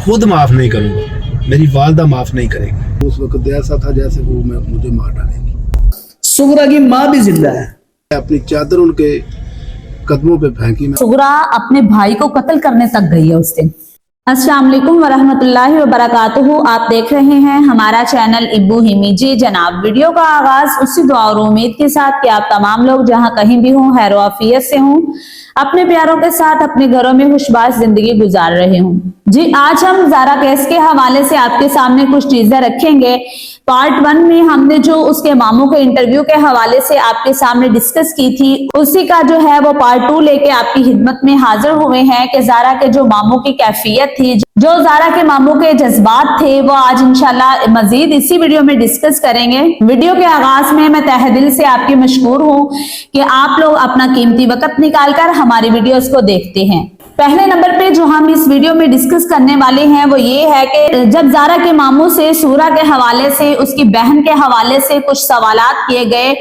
खुद माफ नहीं करूंगा, मेरी वालदा माफ नहीं करेगी। उस वक्त ऐसा था जैसे वो मुझे मार डालेगी। सुगरा की माँ भी जिंदा है। अपनी चादर उनके कदमों पे फेंकी। सुगरा अपने भाई को कत्ल करने तक गई है उस दिन। अस्सलाम वालेकुम वरहमतुल्लाहि वबरकातुहू। आप देख रहे हैं हमारा चैनल इब्बू हिमी। जी जनाब, वीडियो का आगाज उसी दुआ और उम्मीद के साथ कि आप तमाम लोग जहां कहीं भी हों खैर आफियत से हों, अपने प्यारों के साथ अपने घरों में खुशबाश जिंदगी गुजार रहे हों। जी आज हम ज़ारा केस के हवाले से आपके सामने कुछ चीजें रखेंगे। पार्ट 1 में हमने जो उसके मामू के इंटरव्यू के हवाले से आपके सामने डिस्कस की थी, उसी का जो है वो पार्ट 2 लेके आपकी खिदमत में हाजिर हुए हैं कि ज़ारा के जो मामू की कैफियत थी, जो ज़ारा के मामू के जज्बात थे, वो आज इंशाल्लाह मजीद इसी वीडियो में डिस्कस करेंगे। वीडियो के आगाज में मैं तहे दिल से आपकी मशकूर हूँ कि आप लोग अपना कीमती वक्त निकालकर हमारी वीडियोस को देखते हैं। पहले नंबर पे जो हम इस वीडियो में डिस्कस करने वाले हैं वो ये है कि जब ज़ारा के मामू से सूरा के हवाले से, उसकी बहन के हवाले से कुछ सवालात किए गए,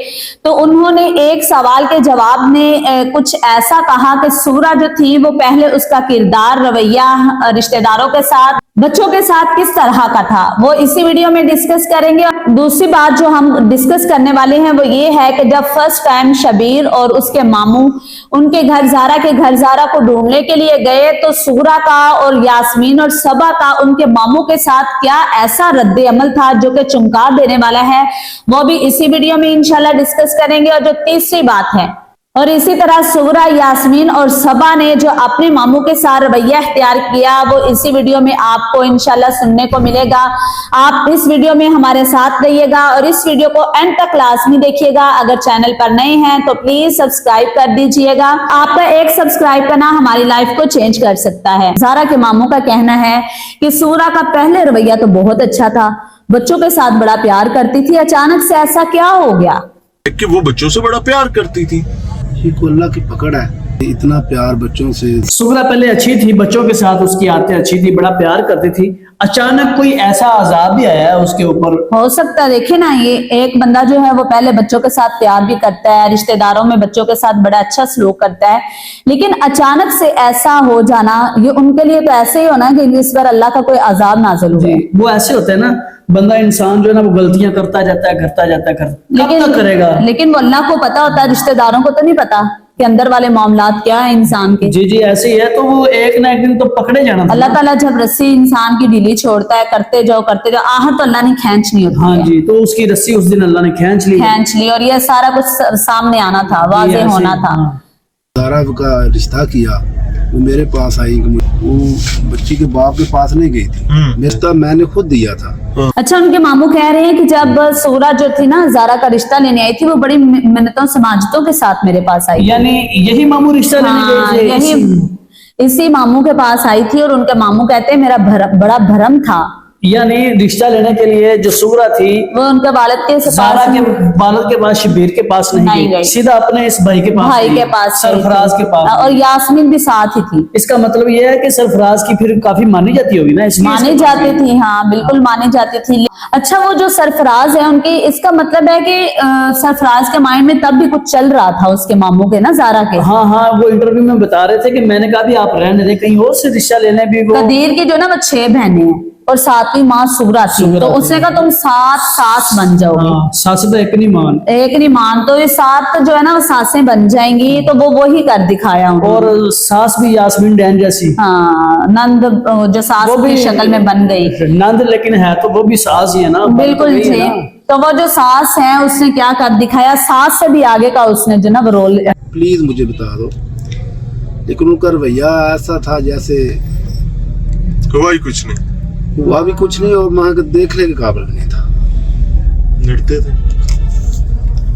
तो उन्होंने एक सवाल के जवाब में कुछ ऐसा कहा कि सूरा जो थी वो पहले उसका किरदार, रवैया रिश्तेदारों के साथ, बच्चों के साथ किस तरह का था, वो इसी वीडियो में डिस्कस करेंगे। दूसरी बात जो हम डिस्कस करने वाले हैं वो ये है कि जब फर्स्ट टाइम शबीर और उसके मामू उनके घर, ज़ारा के घर ज़ारा को ढूंढने के लिए गए, तो सूरा का और यास्मीन और सबा का उनके मामू के साथ क्या ऐसा रद्द अमल था जो कि चमकार देने वाला है, वो भी इसी वीडियो में इंशाल्लाह डिस्कस करेंगे। और जो तीसरी बात है, और इसी तरह सूरा, यास्मीन और सबा ने जो अपने मामू के साथ रवैया इख्तियार किया, वो इसी वीडियो में आपको इंशाल्लाह सुनने को मिलेगा। आप इस वीडियो में हमारे साथ रहिएगा और इस वीडियो को एंड तक लाजमी देखिएगा। अगर चैनल पर नए हैं तो प्लीज सब्सक्राइब कर दीजिएगा। आपका एक सब्सक्राइब करना हमारी लाइफ को चेंज कर सकता है। ज़ारा के मामू का कहना है कि सूरा का पहले रवैया तो बहुत अच्छा था, बच्चों के साथ बड़ा प्यार करती थी, अचानक से ऐसा क्या हो गया कि वो बच्चों से बड़ा प्यार करती थी। को अल्लाह की पकड़ है, इतना प्यार बच्चों से। सुगरा पहले अच्छी थी, बच्चों के साथ उसकी आदतें अच्छी थी, बड़ा प्यार करती थी, अचानक कोई ऐसा अजाब भी आया है उसके ऊपर। हो सकता है, देखिए ना, ये एक बंदा जो है वो पहले बच्चों के साथ प्यार भी करता है, रिश्तेदारों में बच्चों के साथ बड़ा अच्छा सलूक करता है, लेकिन अचानक से ऐसा हो जाना, ये उनके लिए तो ऐसे ही होना कि इस पर अल्लाह का कोई अजाब नाज़िल हुआ। वो ऐसे होता है ना, बंदा इंसान जो है ना वो गलतियां करता जाता है, लेकिन करेगा, लेकिन वो अल्लाह को पता होता है, रिश्तेदारों को तो नहीं पता कि अंदर वाले मामलात क्या है इंसान के। जी ऐसे ही है, तो वो एक ना एक दिन तो पकड़े जाना। अल्लाह ताला जब रस्सी इंसान की ढीली छोड़ता है, करते जाओ आहट तो अल्लाह ने खींचनी होती है। हाँ जी, तो उसकी रस्सी उस दिन अल्लाह ने खींच ली और ये सारा कुछ सामने आना था, वाज़ेह होना था। ज़ारा का रिश्ता किया, वो मेरे पास आई, वो बच्ची के बाप के पास नहीं गई थी, रिश्ता मैंने खुद दिया था। अच्छा, उनके मामू कह रहे हैं कि जब सूरा जो थी ना ज़ारा का रिश्ता लेने आई थी, वो बड़ी मिन्नतों समाजतों के साथ मेरे पास आई, यानी यही मामू रिश्ता लेने गए थे। यही इसी मामू के पास आई थी और उनके मामू कहते हैं मेरा बड़ा भरम था, यानी रिश्ता लेने के लिए जो सूरा थी वो उनके वालिद के पास, शबीर के पास नहीं गई, सीधा अपने इस भाई के पास, सरफराज के पास, और यास्मीन भी साथ ही थी। इसका मतलब ये है कि सरफराज की फिर काफी मानी जाती होगी ना, मानी जाती थी, हाँ बिल्कुल मानी जाती थी। अच्छा, वो जो सरफराज है उनकी, इसका मतलब है कि सरफराज के माइंड में तब भी कुछ चल रहा था उसके मामू के ना, ज़ारा के। हाँ, वो इंटरव्यू में बता रहे थे कि मैंने कहा भी आप रहने दें, कहीं और से रिश्ता लेने भी। कदीर की जो ना वो 6 बहनें हैं और 7वीं माँ सुगरा थी, तो उसने कहा तुम 7 सास बन जाओगे। सास तो एक नहीं मान, तो ये 7 जो है ना वो सासें बन जाएंगी, तो वो वही कर दिखाया और सास भी यास्मीन डैन जैसी। हाँ, नंद जो सास की शक्ल में बन गई, नंद लेकिन है तो वो भी सास ही है ना, बिल्कुल जी। तो वो जो सास है उसने क्या कर दिखाया, सास से भी आगे का उसने जो ना वो रोल। प्लीज मुझे बता दो, लेकिन उनका रवैया ऐसा था जैसे हुआ ही कुछ नहीं, हुआ भी कुछ नहीं और वहां देखने के काबिल नहीं था। लड़ते थे,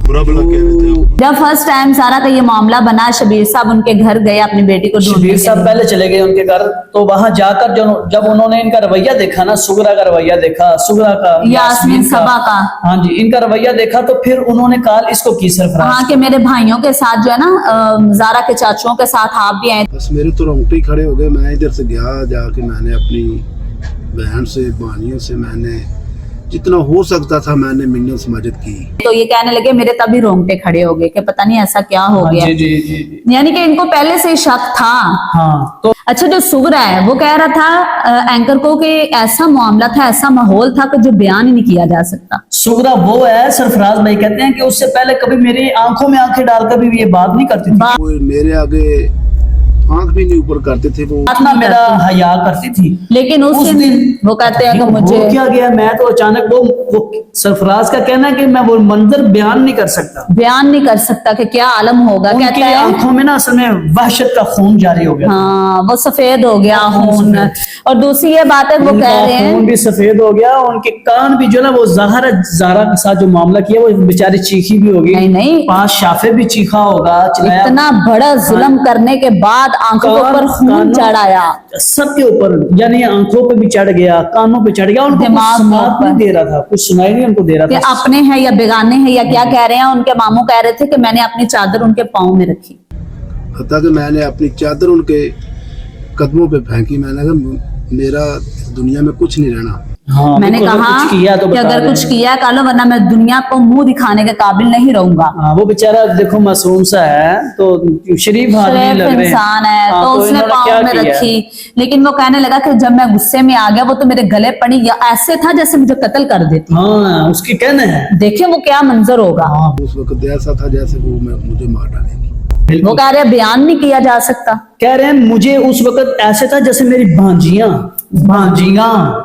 बुरा भला कह रहे थे। जब फर्स्ट टाइम ज़ारा का ये मामला बना, शबीर साहब उनके घर गए अपनी बेटी को ढूंढने। शबीर साहब पहले चले गए उनके घर, तो वहां जाकर जब उन्होंने इनका रवैया देखा ना, सुगरा का रवैया देखा, सुगरा का, यास्मीन, सबा का, हाँ जी, इनका रवैया देखा, तो फिर उन्होंने कहा इसको की सरफराज, हाँ, कि मेरे भाइयों के साथ जो है ना, ज़ारा के चाचुओं के साथ आप भी आए। बस मेरे तो रोंगटे खड़े हो गए। मैं इधर से गया, जाके मैंने अपनी बहन से, भाइयों से मैंने जितना हो सकता था मैंने मिन्नत समाजत की। तो ये कहने लगे, मेरे तभी रोंगटे खड़े हो गए कि पता नहीं ऐसा क्या हो गया। जी जी जी जी। यानी कि इनको पहले से शक था। हाँ तो अच्छा, जो सुगरा है वो कह रहा था एंकर को कि ऐसा मामला था, ऐसा माहौल था कि जो बयान ही नहीं किया जा सकता। सुगरा वो है, सरफराज भाई कहते हैं कि उससे पहले कभी मेरी आंखों में आंखें डालकर भी ये बात नहीं करती थी, वो मेरे आगे आंख भी नहीं ऊपर करते थे, वो इतना मेरा हया करती थी। लेकिन उस दिन वो कहते हैं कि मुझे हो क्या गया, मैं तो अचानक वो सरफराज का कहना है कि मैं वो मंजर बयान नहीं कर सकता, बयान नहीं कर सकता कि क्या आलम होगा। उनकी कहता है आंखों में ना असल में वहशत का खून जारी हो गया। हाँ, वो सफेद हो गया खून। और दूसरी ये बात है, वो उनका कह रहे हैं खून भी सफेद हो गया, उनके कान भी जो ना वो ज़ारा के साथ जो मामला किया वो बेचारी चीखी भी होगी, नहीं नहीं, पांच शाफे भी चीखा होगा, चिल्लाया। इतना बड़ा जुल्म करने के बाद आंखों के ऊपर खून चढ़ाया, सबके ऊपर, यानी आंखों पे भी चढ़ गया, कानों पे चढ़ गया, उनको दिमाग कुछ के सुनाई ऊपर। नहीं दे रहा था, कुछ सुनाई नहीं उनको दे कि रहा था। अपने हैं या बेगाने हैं या क्या कह रहे हैं। उनके मामू कह रहे थे कि मैंने अपनी चादर उनके पाँव में रखी। हत्ता कि मैंने अपनी चादर उनके कदमों पे फेंकी। मैंने कहा मेरा इस दुनिया में कुछ नहीं रहना। हाँ, मैंने बिल्कुल, कहा कुछ किया तो कि बता अगर दें। कुछ किया कर लो, वरना मैं दुनिया को मुंह दिखाने के काबिल नहीं रहूंगा। हाँ, वो बेचारा देखो मासूम सा है, तो शरीफ आदमी शरीफ लग रहे हैं। इंसान है, हाँ, तो उसने इन्होंने पाँव क्या में किया? रखी। लेकिन वो कहने लगा कि जब मैं गुस्से में आ गया, वो तो मेरे गले पड़ी, या ऐसे था जैसे मुझे कत्ल कर देती। हाँ, उसकी कहना है। देखिए वो क्या मंजर होगा। हाँ, उस वक्त ऐसा था जैसे वो मुझे मार डालेंगे। वो बिल्कुल। कह रहे हैं बयान नहीं किया जा सकता। कह रहे हैं मुझे उस वक्त ऐसे था जैसे मेरी भांजियां।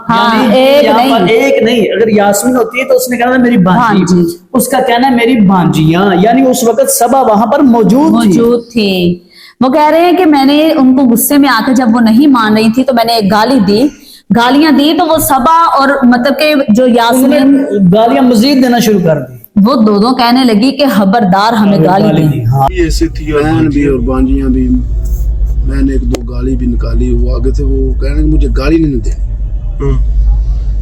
हाँ, यानी एक यहाँ पर नहीं। एक नहीं, अगर यास्मीन होती है तो उसने कहना था मेरी भांजी, भांजी। उसका कहना है मेरी भांजियां, यानी उस वक्त सबा वहां पर मौजूद थी। वो कह रहे हैं कि मैंने उनको गुस्से में आकर, जब वो नहीं मान रही थी तो मैंने एक गालियां दी, तो वो सबा और मतलब के जो यास्मीन, उन्होंने गालियां मजीद देना शुरू कर दी। वो दो कहने लगी कि खबरदार हमें गाली दी। हाँ, ये ऐसी थी और बहन भी और बांजियां भी। मैंने एक दो गाली भी निकाली। वो आगे से वो कहने मुझे गाली नहीं देनी।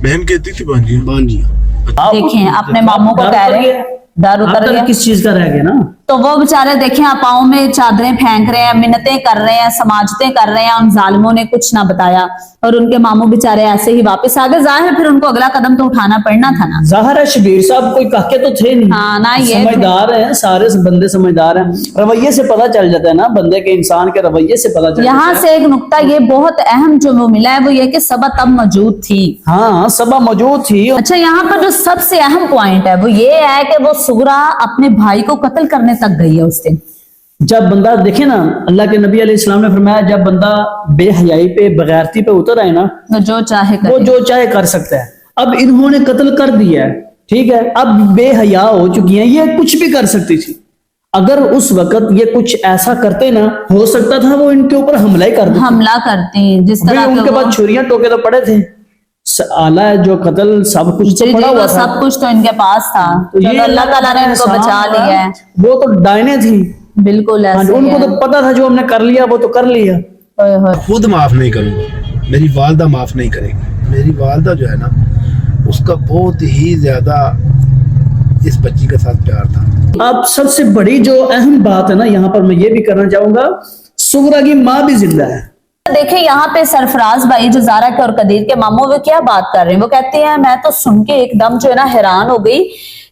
बहन कहती थी बांजियां। बांजियां देखें अपने मामू को कह रहे हैं, डर उतर अब गया। किस चीज का रह गया ना। तो वो बेचारे देखें पाँव में चादरें फेंक रहे हैं, मिन्नतें कर रहे हैं, समाजतें कर रहे हैं। उन जालिमों ने कुछ ना बताया और उनके मामू बेचारे ऐसे ही वापस आ गए। जाहिर फिर उनको अगला कदम तो उठाना पड़ना था ना। जाहिर है शबीर साहब कोई काके तो थे नहीं। हाँ, ना ये थे। समझदार है, सारे बंदे समझदार हैं। रवैये से पता चल जाता है ना, बंदे के, इंसान के रवैये से पता चल यहाँ जाता है। से एक नुक्ता ये बहुत अहम जो वो मिला है, वो ये कि सबा तब मौजूद थी। हाँ, सबा मौजूद थी। अच्छा, यहाँ पर जो सबसे अहम पॉइंट है वो ये है कि वो सुगरा अपने भाई को कत्ल करने तक गई है उस दिन। जब बंदा देखे ना, अल्लाह के नबी अलैहि सलाम ने फरमाया जब बंदा बेहयाई पे, बगैरती पे उतर आए ना, तो जो चाहे वो करे। जो चाहे कर सकता है। अब इन्होंने कत्ल कर दिया है, ठीक है, अब बेहया हो चुकी हैं, ये कुछ भी कर सकती थी। अगर उस वक्त ये कुछ ऐसा करते ना, हो सकता था वो इनके ऊपर हमला ही कर देते। हमला करती जिस भाई तरह के उनके वो- पास छुरियां टोके तो पड़े थे, आला है जो कत्ल सब कुछ तो जी, पड़ा जी, हुआ वो था। सब कुछ तो इनके पास था। तो चलो अल्लाह ताला ने इनको बचा लिया है। वो तो डायने थी। बिल्कुल हाँ, ऐसे उनको है। तो पता था जो हमने कर लिया वो तो कर लिया। होए होए। खुद माफ नहीं करूंगा, मेरी वालदा माफ नहीं करेगी। मेरी वालदा जो है ना, उसका बहुत ही ज्यादा इस बच्ची के साथ प्यार था। अब सबसे बड़ी जो अहम बात है ना, यहाँ पर मैं ये भी करना चाहूंगा, सुगरा की माँ भी जिंदा है। देखिए यहाँ पे सरफराज भाई जो जारा के और कदीर के मामू, वो क्या बात कर रहे हैं। वो कहते हैं मैं तो सुन के एकदम जो है ना हैरान हो गई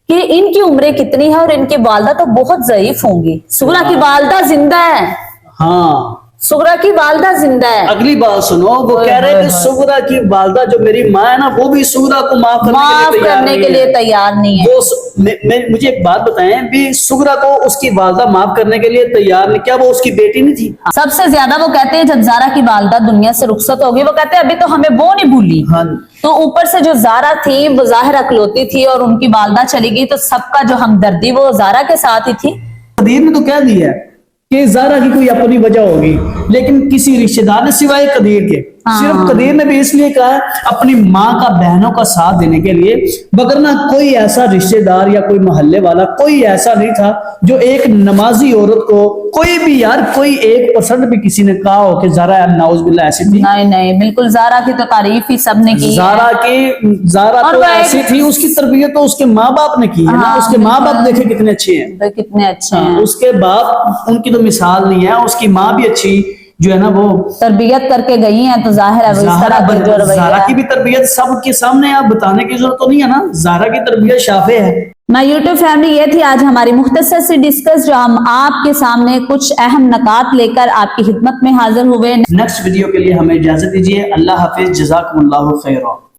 कि इनकी उम्रें कितनी है और इनकी वालदा तो बहुत ज़ईफ होंगी। सुगरा की वालदा जिंदा है। हाँ, सुगरा की वालदा जिंदा है। अगली बात सुनो, वो ओए कह रहे हैं होए कि होए। सुगरा की वालदा जो मेरी माँ है ना, वो भी सुगरा को माफ माफ करने के लिए तैयार नहीं है। मुझे एक बात बताएं भी, सुगरा को उसकी वालदा माफ करने के लिए तैयार नहीं, क्या वो उसकी बेटी नहीं थी? सबसे ज्यादा वो कहते हैं जब जारा की वालदा दुनिया से रुखसत होगी, वो कहते हैं अभी तो हमें वो नहीं भूली। हाँ, तो ऊपर से जो जारा थी वो जाहिर अकलौती थी और उनकी वालदा चली गई, तो सबका जो हमदर्दी वो जारा के साथ ही थी। कदीर ने तो कह दिया कि जारा की कोई अपनी वजह होगी, लेकिन किसी रिश्तेदार ने सिवाय कदीर के, सिर्फ कदीर ने भी इसलिए कहा अपनी माँ का, बहनों का साथ देने के लिए, वगरना कोई ऐसा रिश्तेदार या कोई मोहल्ले वाला कोई ऐसा नहीं था जो एक नमाजी औरत को, कोई भी यार, कोई 1% भी किसी ने कहा हो कि जारा नाउज़ुबिल्लाह ऐसी थी। नहीं नहीं, बिल्कुल जारा की तो तारीफ ही सबने की है। जारा और तो वो ऐसी थी, उसकी तरबियत तो उसके माँ बाप ने की है ना। हाँ, उसके माँ बाप बिल्कुल। देखे कितने अच्छे हैं। तो कितने अच्छे हैं। उसके बाप, उनकी तो मिसाल नहीं है, उसकी माँ भी अच्छी, जो है ना वो तरबियत करके गई हैं, तो जाहिर है वो इस तरह की जो रवैया ज़ारा की है। भी तरबियत सबके सामने आप बताने की जरूरत तो नहीं है ना, ज़ारा की तरबियत शाफे है। मैं यूट्यूब फैमिली, ये थी आज हमारी मुख्तसर सी डिस्कस, जो हम आपके सामने कुछ अहम नकात लेकर आपकी खिदमत में हाजिर हुए। नेक्स्ट वीडियो के लिए हमें इजाजत दीजिए। अल्लाह हाफिज, जज़ाकुमुल्लाहु खैरा।